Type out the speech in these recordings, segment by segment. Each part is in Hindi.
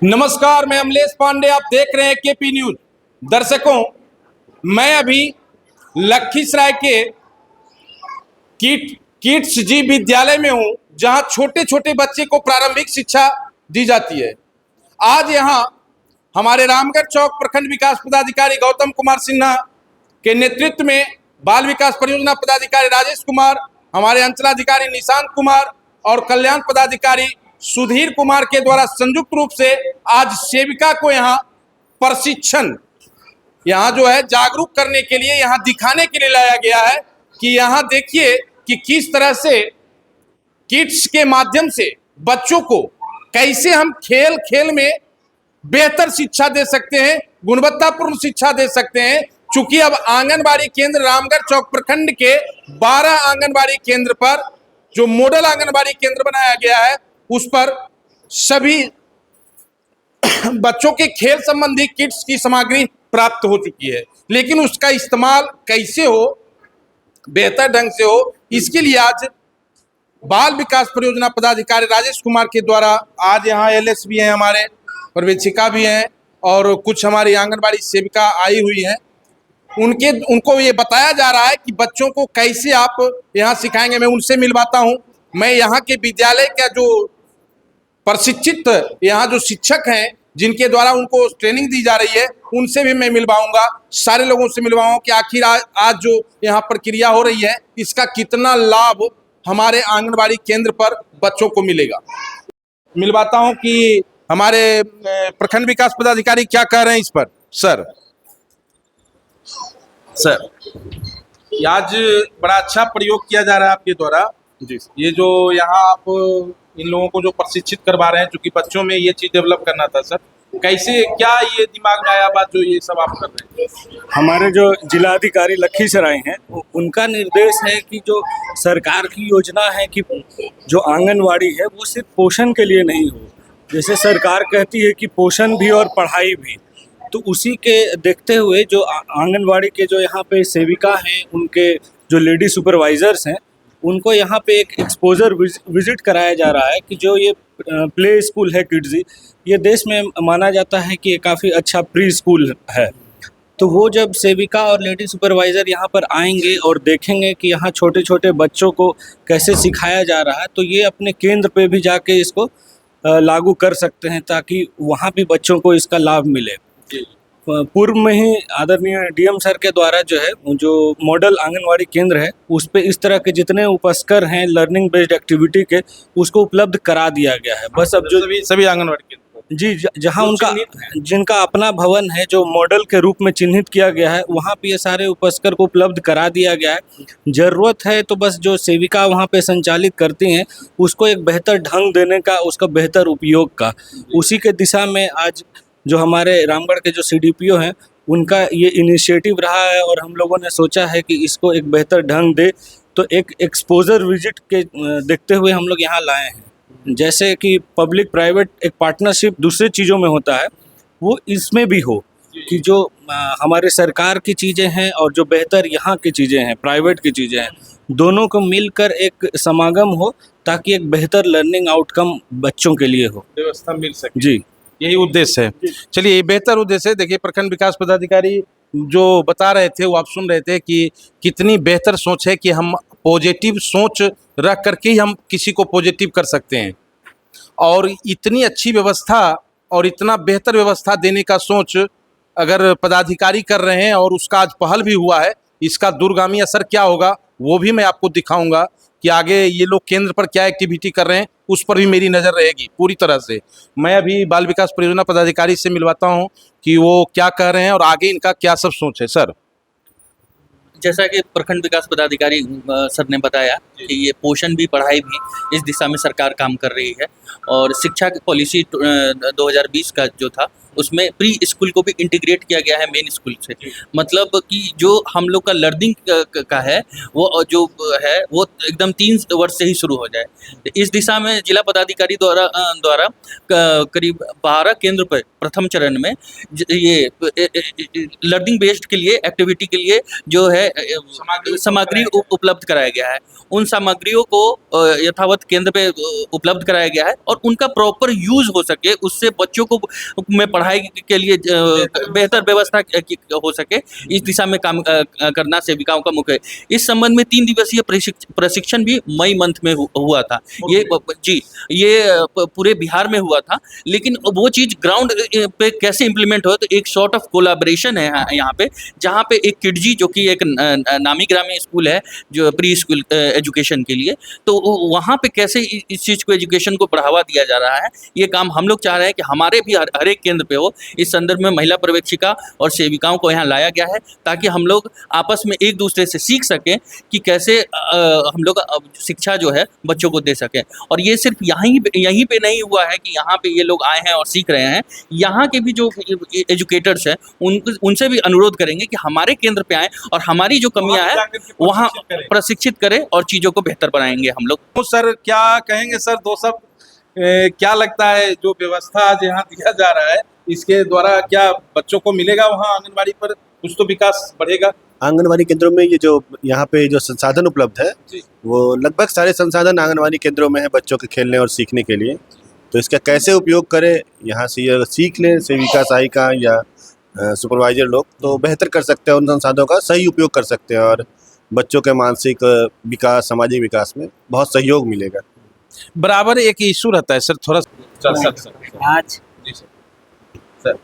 नमस्कार, मैं अमलेश पांडे, आप देख रहे हैं केपी न्यूज। दर्शकों, मैं अभी लखीसराय के किड्स जी विद्यालय में हूं, जहां छोटे छोटे बच्चे को प्रारंभिक शिक्षा दी जाती है। आज यहां हमारे रामगढ़ चौक प्रखंड विकास पदाधिकारी गौतम कुमार सिन्हा के नेतृत्व में बाल विकास परियोजना पदाधिकारी राजेश कुमार, हमारे अंचलाधिकारी निशांत कुमार और कल्याण पदाधिकारी सुधीर कुमार के द्वारा संयुक्त रूप से आज सेविका को यहाँ प्रशिक्षण यहाँ जो है जागरूक करने के लिए, यहाँ दिखाने के लिए लाया गया है कि यहाँ देखिए कि किस तरह से किड्स के माध्यम से बच्चों को कैसे हम खेल खेल में बेहतर शिक्षा दे सकते हैं, गुणवत्तापूर्ण शिक्षा दे सकते हैं। चूंकि अब आंगनबाड़ी केंद्र रामगढ़ चौक प्रखंड के 12 आंगनबाड़ी केंद्र पर जो मॉडल आंगनबाड़ी केंद्र बनाया गया है, उस पर सभी बच्चों के खेल संबंधी किट्स की सामग्री प्राप्त हो चुकी है, लेकिन उसका इस्तेमाल कैसे हो, बेहतर ढंग से हो, इसके लिए आज बाल विकास परियोजना पदाधिकारी राजेश कुमार के द्वारा आज यहाँ एलएस भी हैं, हमारे पर्यवेक्षिका भी हैं और कुछ हमारी आंगनबाड़ी सेविका आई हुई हैं। उनको ये बताया जा रहा है कि बच्चों को कैसे आप यहाँ सिखाएंगे। मैं उनसे मिलवाता हूँ। मैं यहाँ के विद्यालय का जो प्रशिक्षित यहाँ जो शिक्षक हैं, जिनके द्वारा उनको ट्रेनिंग दी जा रही है, उनसे भी मैं मिलवाऊंगा, सारे लोगों से मिलवाऊंगा कि आखिर आज जो यहाँ प्रक्रिया हो रही है, इसका कितना लाभ हमारे आंगनबाड़ी केंद्र पर बच्चों को मिलेगा। मिलवाता हूँ कि हमारे प्रखंड विकास पदाधिकारी क्या कह रहे हैं इस पर। सर आज बड़ा अच्छा प्रयोग किया जा रहा है आपके द्वारा जी। ये जो यहाँ आप इन लोगों को जो प्रशिक्षित करवा रहे हैं, चूंकि बच्चों में ये चीज डेवलप करना था सर, कैसे क्या ये दिमाग में आया बात जो ये सब आप कर रहे हैं? हमारे जो जिलाधिकारी लखीसराय हैं, उनका निर्देश है कि जो सरकार की योजना है कि जो आंगनवाड़ी है वो सिर्फ पोषण के लिए नहीं हो। जैसे सरकार कहती है कि पोषण भी और पढ़ाई भी, तो उसी के देखते हुए जो आंगनवाड़ी के जो यहाँ पे सेविका हैं, उनके जो लेडी सुपरवाइजर्स हैं, उनको यहाँ पे एक एक्सपोजर विजिट कराया जा रहा है कि जो ये प्ले स्कूल है किड्स, ये देश में माना जाता है कि ये काफ़ी अच्छा प्री स्कूल है। तो वो जब सेविका और लेडी सुपरवाइज़र यहाँ पर आएंगे और देखेंगे कि यहाँ छोटे छोटे बच्चों को कैसे सिखाया जा रहा है, तो ये अपने केंद्र पे भी जाके इसको लागू कर सकते हैं, ताकि वहाँ भी बच्चों को इसका लाभ मिले। पूर्व में ही आदरणीय डीएम सर के द्वारा जो है जो मॉडल आंगनवाड़ी केंद्र है, उस पे इस तरह के जितने उपस्कर हैं लर्निंग बेस्ड एक्टिविटी के, उसको उपलब्ध करा दिया गया है। बस अब जो सभी आंगनवाड़ी केंद्र जी जहां उनका जिनका अपना भवन है, जो मॉडल के रूप में चिन्हित किया गया है, वहां पे ये सारे उपस्कर को उपलब्ध करा दिया गया है। ज़रूरत है तो बस जो सेविका वहां पे संचालित करती हैं, उसको एक बेहतर ढंग देने का, उसका बेहतर उपयोग का, उसी के दिशा में आज जो हमारे रामगढ़ के जो सीडीपीओ हैं, उनका ये इनिशिएटिव रहा है और हम लोगों ने सोचा है कि इसको एक बेहतर ढंग दे, तो एक एक्सपोजर विजिट के देखते हुए हम लोग यहाँ लाए हैं। जैसे कि पब्लिक प्राइवेट एक पार्टनरशिप दूसरी चीज़ों में होता है, वो इसमें भी हो कि जो हमारे सरकार की चीज़ें हैं और जो बेहतर यहाँ की चीज़ें हैं, प्राइवेट की चीज़ें हैं, दोनों को मिलकर एक समागम हो, ताकि एक बेहतर लर्निंग आउटकम बच्चों के लिए हो, व्यवस्था मिल सके। जी, यही उद्देश्य है। चलिए, ये बेहतर उद्देश्य है। देखिए, प्रखंड विकास पदाधिकारी जो बता रहे थे, वो आप सुन रहे थे कि कितनी बेहतर सोच है कि हम पॉजिटिव सोच रख करके ही हम किसी को पॉजिटिव कर सकते हैं, और इतनी अच्छी व्यवस्था और इतना बेहतर व्यवस्था देने का सोच अगर पदाधिकारी कर रहे हैं और उसका आज पहल भी हुआ है, इसका दूरगामी असर क्या होगा वो भी मैं आपको दिखाऊंगा कि आगे ये लोग केंद्र पर क्या एक्टिविटी कर रहे हैं, उस पर भी मेरी नज़र रहेगी पूरी तरह से। मैं अभी बाल विकास परियोजना पदाधिकारी से मिलवाता हूं कि वो क्या कह रहे हैं और आगे इनका क्या सब सोच है। सर, जैसा कि प्रखंड विकास पदाधिकारी सर ने बताया कि ये पोषण भी पढ़ाई भी, इस दिशा में सरकार काम कर रही है, और शिक्षा की पॉलिसी 2020 का जो था उसमें प्री स्कूल को भी इंटीग्रेट किया गया है मेन स्कूल से। मतलब कि जो हम लोग का लर्निंग का है वो जो है वो एकदम 3 वर्ष से ही शुरू हो जाए। इस दिशा में जिला पदाधिकारी द्वारा करीब 12 केंद्र पर प्रथम चरण में ये लर्निंग बेस्ड के लिए एक्टिविटी के लिए जो है सामग्री उपलब्ध कराया गया है। उन सामग्रियों को यथावत केंद्र पे उपलब्ध कराया गया है और उनका प्रॉपर यूज हो सके, उससे बच्चों को में पढ़ाई के लिए बेहतर व्यवस्था हो सके, इस दिशा में काम करना सेविकाओं का मुख्य है। इस संबंध में 3 दिवसीय प्रशिक्षण भी मई मंथ में हुआ था। ये पूरे बिहार में हुआ था, लेकिन वो चीज़ ग्राउंड पे कैसे इम्प्लीमेंट हो, तो एक सॉर्ट ऑफ कोलाब्रेशन है यहाँ पे, जहाँ पे एक किडजी जो कि एक नामी ग्रामी स्कूल है जो प्री स्कूल एजुकेशन के लिए, तो वहाँ पे कैसे इस चीज़ को एजुकेशन को बढ़ावा दिया जा रहा है, ये काम हम लोग चाह रहे हैं कि हमारे भी हर एक केंद्र पे हो। इस संदर्भ में महिला पर्यवेक्षिका और सेविकाओं को यहाँ लाया गया है ताकि हम लोग आपस में एक दूसरे से सीख सकें कि कैसे हम लोग शिक्षा जो है बच्चों को दे सकें। और ये सिर्फ यहीं पे नहीं हुआ है कि यहाँ पे ये लोग आए हैं और सीख रहे हैं, यहाँ के भी जो एजुकेटर्स हैं उनसे भी अनुरोध करेंगे कि हमारे केंद्र पे आएँ और हमारी जो कमियाँ हैं वहाँ प्रशिक्षित करें और चीज़ों को बेहतर बनाएंगे हम लोग। तो सर क्या कहेंगे सर, दो सब क्या लगता है जो व्यवस्था आज यहाँ दिया जा रहा है इसके द्वारा क्या बच्चों को मिलेगा, वहाँ आंगनबाड़ी पर कुछ तो विकास बढ़ेगा? आंगनबाड़ी केंद्रों में ये जो यहाँ पे जो संसाधन उपलब्ध है वो लगभग सारे संसाधन आंगनबाड़ी केंद्रों में है बच्चों के खेलने और सीखने के लिए। तो इसका कैसे उपयोग करें, यहाँ से ये सीख लें सेविका सहायिका या सुपरवाइजर लोग, तो बेहतर कर सकते हैं, उन संसाधनों का सही उपयोग कर सकते हैं और बच्चों के मानसिक विकास, सामाजिक विकास में बहुत सहयोग मिलेगा। बराबर एक इशू रहता है सर, थोड़ा सर आज जी सर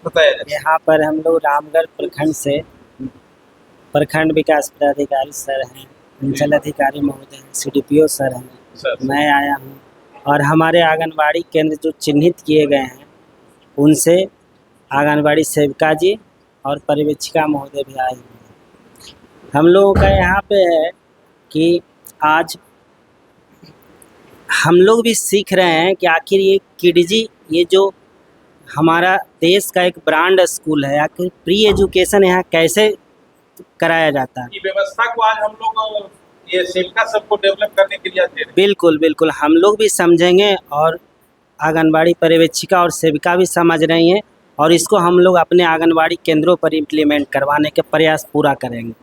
बताया यहाँ पर हम लोग रामगढ़ प्रखंड से प्रखंड विकास पदाधिकारी सर हैं, अंचल अधिकारी महोदय हैं, CDPO सर हैं, मैं आया हूँ और हमारे आंगनबाड़ी केंद्र जो चिन्हित किए गए हैं उनसे आंगनबाड़ी सेविका जी और पर्यवेक्षिका महोदय भी आए हुए हैं। हम लोगों का यहाँ पे है कि आज हम लोग भी सीख रहे हैं कि आखिर ये किडजी, ये जो हमारा देश का एक ब्रांड स्कूल है, आखिर प्री एजुकेशन यहाँ कैसे कराया जाता है। व्यवस्था को आज हम लोग ये सेविका सबको डेवलप करने के लिए दे रहे हैं। बिल्कुल बिल्कुल, हम लोग भी समझेंगे और आंगनबाड़ी पर्यवेक्षिका और सेविका भी समझ रही हैं और इसको हम लोग अपने आंगनबाड़ी केंद्रों पर इम्प्लीमेंट करवाने के प्रयास पूरा करेंगे।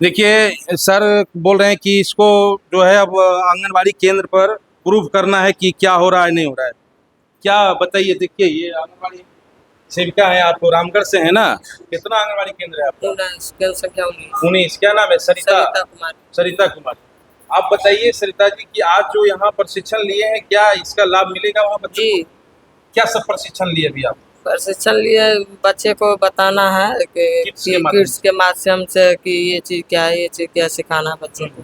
देखिए सर बोल रहे हैं कि इसको जो है अब आंगनबाड़ी केंद्र पर प्रूव करना है कि क्या हो रहा है नहीं हो रहा है। क्या बताइए, देखिए ये आंगनबाड़ी सेविका है, आप रामगढ़ से है ना, कितना आंगनबाड़ी केंद्र है आपका? संख्या 19। क्या नाम है? सरिता कुमार। आप बताइए सरिता जी कि आज जो यहाँ प्रशिक्षण लिए हैं क्या इसका लाभ मिलेगा वहाँ बच्चों को? क्या सब प्रशिक्षण लिए अभी आप? प्रशिक्षण लिए बच्चे को बताना है कि किड्स के माध्यम से कि ये चीज़ क्या है, ये चीज़ क्या सिखाना बच्चे को।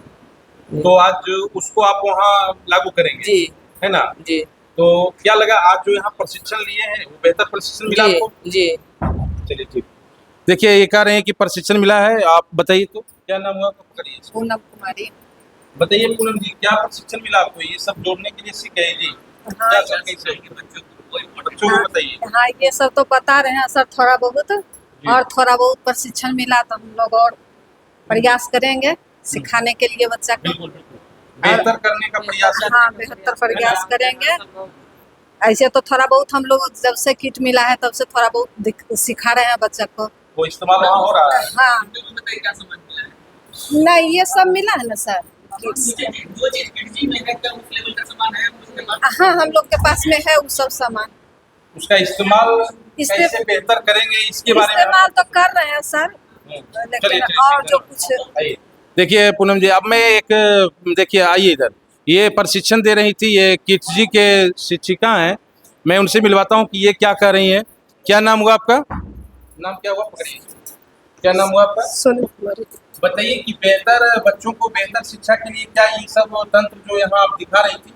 तो आज उसको आप वहाँ लागू करेंगे? जी है ना जी। तो क्या लगा आज जो यहाँ प्रशिक्षण लिए हैं वो बेहतर प्रशिक्षण मिला आपको? जी। चलिए ठीक। देखिए ये कह रहे हैं कि प्रशिक्षण मिला है। आप बताइए तो क्या नाम हुआ आपका? पकड़िए। पूनम कुमारी। बताइए पूनम जी, क्या प्रशिक्षण मिला आपको? ये सब जोड़ने के लिए सीख गए जी? हाँ, क्या सब कैसे बच्चों को बताइए। हाँ ये सब तो बता रहे हैं सर थोड़ा बहुत, और थोड़ा बहुत प्रशिक्षण मिला तो हम लोग और प्रयास करेंगे सिखाने के लिए बच्चा को। बिल्कुल बेहतर करने का प्रयास है। हाँ बेहतर प्रयास करेंगे। ऐसे तो थोड़ा बहुत हम लोग जब से किट मिला है तब से थोड़ा बहुत सिखा रहे हैं बच्चा को। वो इस्तेमाल वहाँ हो रहा है? हाँ नहीं ये सब मिला है ना सर। हाँ हम लोग के पास में है वो सब सामान। उसका इस्तेमाल कैसे बेहतर करेंगे इसके बारे में इस्तेमाल तो कर रहे हैं सर, लेकिन और जो कुछ। देखिए पूनम जी, अब मैं एक देखिए आइए इधर, ये प्रशिक्षण दे रही थी, ये किड्स जी के शिक्षिका हैं, मैं उनसे मिलवाता हूँ कि ये क्या कर रही हैं। क्या नाम हुआ आपका? नाम क्या हुआ? पकड़िए। क्या नाम हुआ आपका? सोनू कुमारी। बताइए कि बेहतर बच्चों को बेहतर शिक्षा के लिए क्या ये सब तंत्र जो यहाँ आप दिखा रही थी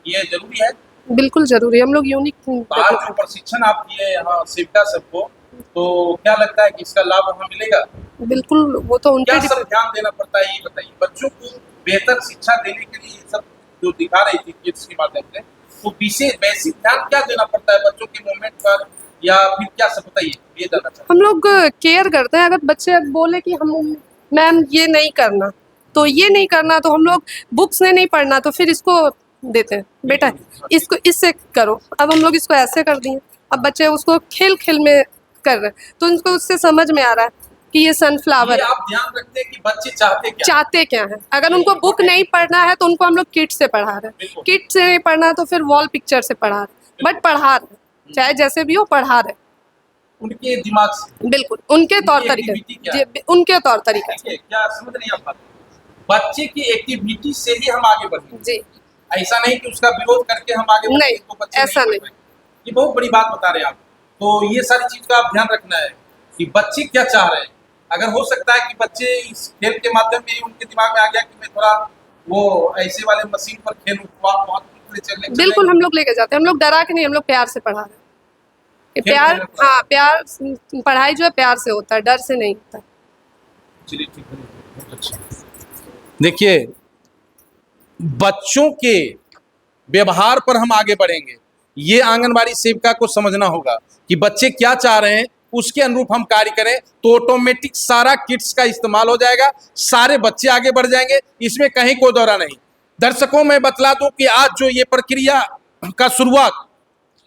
ये जरूरी है? बिल्कुल जरूरी है। हम लोग यूनिक आज जो प्रशिक्षण आप दिए यहाँ सेविका सबको, तो क्या लगता है कि इसका लाभ वहाँ मिलेगा? बिल्कुल, वो तो उनके क्या सब ध्यान देना पड़ता है ये बताइए। बच्चों को बेहतर शिक्षा देने के लिए सब जो दिखा रही थी किड्स के माध्यम से, तो विशेष बेसिक ध्यान क्या देना पड़ता है बच्चों के मूवमेंट पर, या फिर क्या सब बताइए, ये जानना चाहते हम लोग केयर करते हैं। अगर बच्चे बोले कि हम मैम ये नहीं करना, तो ये नहीं करना, तो हम लोग बुक्स ने नहीं पढ़ना, तो फिर इसको देते हैं, बेटा इसको इससे करो। अब हम लोग इसको ऐसे कर दिए, अब बच्चे उसको खेल खेल में कर रहे हैं, तो उनको उससे समझ में आ रहा है कि ये सनफ्लावर ये आप ध्यान रखते हैं कि बच्चे चाहते क्या हैं। अगर उनको बुक नहीं पढ़ना है तो उनको हम लोग किट से पढ़ा रहे हैं, बिल्कुल। किट से नहीं पढ़ना तो फिर वॉल पिक्चर से पढ़ा रहे हैं, बट पढ़ा रहे हैं, चाहे जैसे भी हो पढ़ा रहे हैं। उनके दिमाग से, बिल्कुल उनके तौर उनकी तरीके activity क्या है? जी, उनके तौर तरीके ठीक है, क्या समझ नहीं आ पाते, बच्चे की एक्टिविटी से ही हम आगे बढ़ेंगे, जी। ऐसा नहीं कि उसका विरोध करके हम आगे बढ़ेंगे, नहीं, तो बच्चे ऐसा बढ़ नहीं। पाएंगे। ये बहुत बड़ी बात बता रहे हैं आप। तो ये सारी चीज का आप ध्यान रखना है कि बच्चे क्या चाह रहे हैं। अगर हो सकता है कि बच्चे इस खेल के माध्यम में ही उनके दिमाग में आ गया कि मैं थोड़ा वो ऐसे वाले मशीन पर खेलूं, तो आप बहुत चलने बिल्कुल हम लोग लेके जाते हैं, हम लोग डरा के नहीं, हम लोग प्यार से पढ़ा रहे हैं। ये खेल प्यार, खेल में पढ़ा हाँ प्यार, पढ़ाई जो है प्यार से होता है, डर से नहीं होता। चलिए ठीक है, बहुत अच्छा। देखिए, बच्चों के व्यवहार पर हम आगे बढ़ेंगे, ये आंगनबाड़ी सेविका को समझना होगा कि बच्चे क्या चाह रहे हैं, उसके अनुरूप हम कार्य करें, तो ऑटोमेटिक सारा किट्स का इस्तेमाल हो जाएगा, सारे बच्चे आगे बढ़ जाएंगे, इसमें कहीं कोई दौरा नहीं। दर्शकों में बतला दूं कि आज जो ये प्रक्रिया का शुरुआत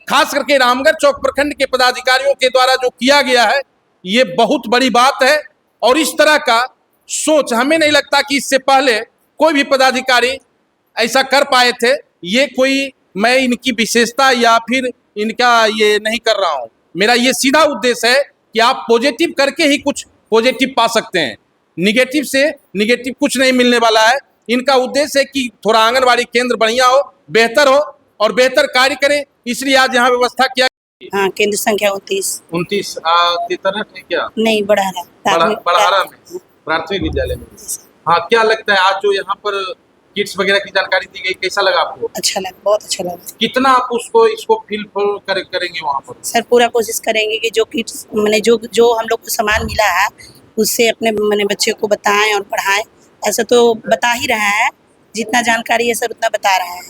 खास करके रामगढ़ चौक प्रखंड के पदाधिकारियों के द्वारा जो किया गया है, ये बहुत बड़ी बात है। और इस तरह का सोच हमें नहीं लगता कि इससे पहले कोई भी पदाधिकारी ऐसा कर पाए थे। ये कोई, मैं इनकी विशेषता या फिर इनका ये नहीं कर रहा हूं, मेरा ये सीधा उद्देश्य है कि आप पॉजिटिव करके ही कुछ पॉजिटिव पा सकते हैं, निगेटिव से निगेटिव कुछ नहीं मिलने वाला है। इनका उद्देश्य है कि थोड़ा आंगनबाड़ी केंद्र बढ़िया हो, बेहतर हो और बेहतर कार्य करें, इसलिए आज यहाँ व्यवस्था किया। हाँ, केंद्र संख्या 29 की तरफ है क्या? नहीं, बढ़ारा बढ़ारा में प्राथमिक विद्यालय में। हाँ, क्या लगता है आज जो यहाँ पर किट्स वगैरह की जानकारी दी गई, कैसा लगा आपको? अच्छा लगा, बहुत अच्छा लगा। कितना आप इसको फील करेंगे वहाँ पर? सर पूरा कोशिश करेंगे कि जो किट्स मैंने जो हम लोग को सामान मिला है उससे अपने मैंने बच्चे को बताएं और पढ़ाएं। ऐसा तो बता ही रहा है, जितना जानकारी है सर उतना बता रहा है,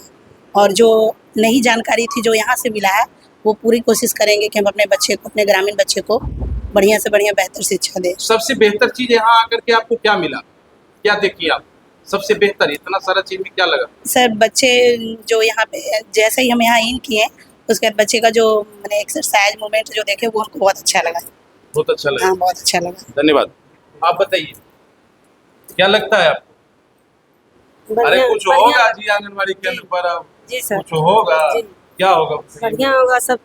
और जो नई जानकारी थी जो यहाँ से मिला है वो पूरी कोशिश करेंगे कि हम अपने बच्चे को, अपने ग्रामीण बच्चे को बढ़िया से बढ़िया बेहतर शिक्षा दें। सबसे बेहतर चीज यहाँ आकर के आपको क्या मिला, क्या देखिए आप सबसे बेहतर, इतना सारा चीज में क्या लगा? सर बच्चे जो यहाँ पे जैसे ही हम यहाँ इन किए उसके बाद बच्चे का जो मैंने एक्सरसाइज मूवमेंट जो देखे वो हमको बहुत अच्छा लगा। बहुत अच्छा लगा। हाँ, बहुत अच्छा लगा। धन्यवाद। आप बताइए क्या लगता है आपको? अरे कुछ होगा जी आंगनबाड़ी केंद्र पर, अब जी सर, कुछ होगा, जी। क्या होगा? बढ़िया होगा, सब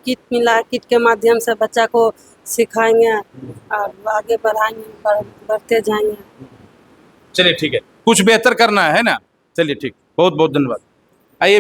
किट मिला, किट के माध्यम से बच्चा को सिखाएंगे और आगे बढ़ाएंगे, बढ़ते जाएंगे। चलिए ठीक है, कुछ बेहतर करना है ना, चलिए ठीक, बहुत बहुत धन्यवाद। आइए।